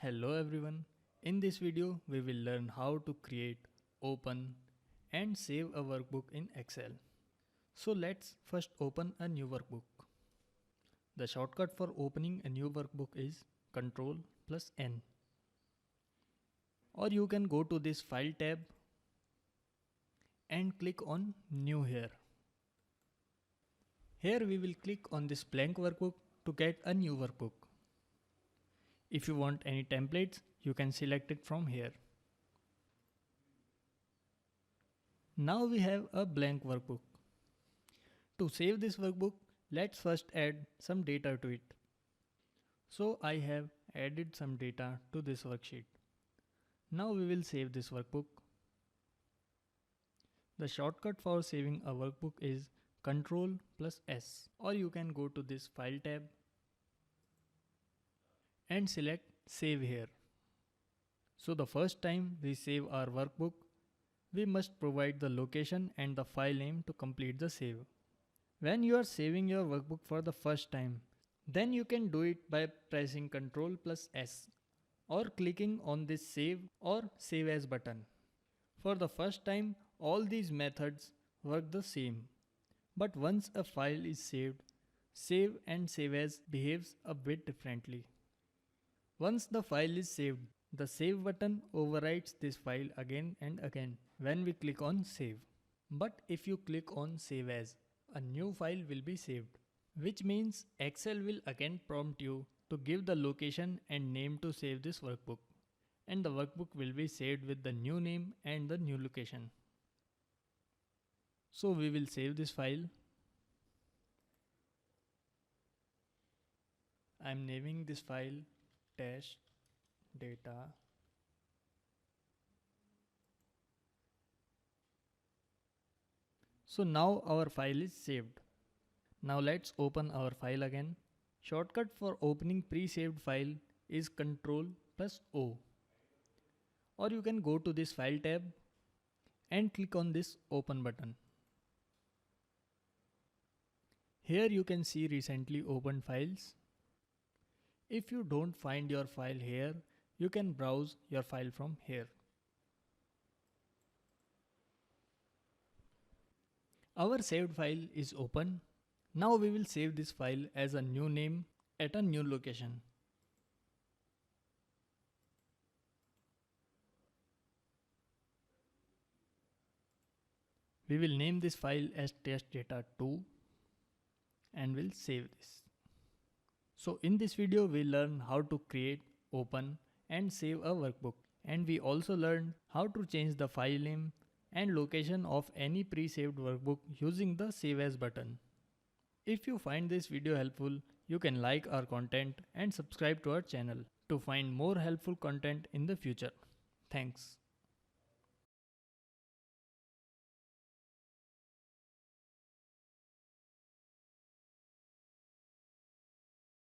Hello everyone. In this video, we will learn how to create, open and save a workbook in Excel. So let's first open a new workbook. The shortcut for opening a new workbook is Ctrl plus N. Or you can go to this File tab and click on New here. Here we will click on this blank workbook to get a new workbook. If you want any templates, you can select it from here. Now we have a blank workbook. To save this workbook, let's first add some data to it. So I have added some data to this worksheet. Now we will save this workbook. The shortcut for saving a workbook is Ctrl plus S, or you can go to this File tab and select Save here. So the first time we save our workbook, we must provide the location and the file name to complete the save. When you are saving your workbook for the first time, then you can do it by pressing Ctrl plus S or clicking on this Save or Save As button. For the first time, all these methods work the same. But once a file is saved, Save and Save As behaves a bit differently. Once the file is saved, the Save button overwrites this file again and again when we click on Save. But if you click on Save As, a new file will be saved, which means Excel will again prompt you to give the location and name to save this workbook, and the workbook will be saved with the new name and the new location. So we will save this file. I am naming this file test data. So now our file is saved. Now let's open our file again. Shortcut for opening pre-saved file is Ctrl plus O. Or you can go to this File tab and click on this Open button. Here you can see recently opened files. If you don't find your file here, you can browse your file from here. Our saved file is open. Now we will save this file as a new name at a new location. We will name this file as testdata2 and will save this. So in this video we learned how to create, open and save a workbook, and we also learned how to change the file name and location of any pre-saved workbook using the Save As button. If you find this video helpful, you can like our content and subscribe to our channel to find more helpful content in the future. Thanks.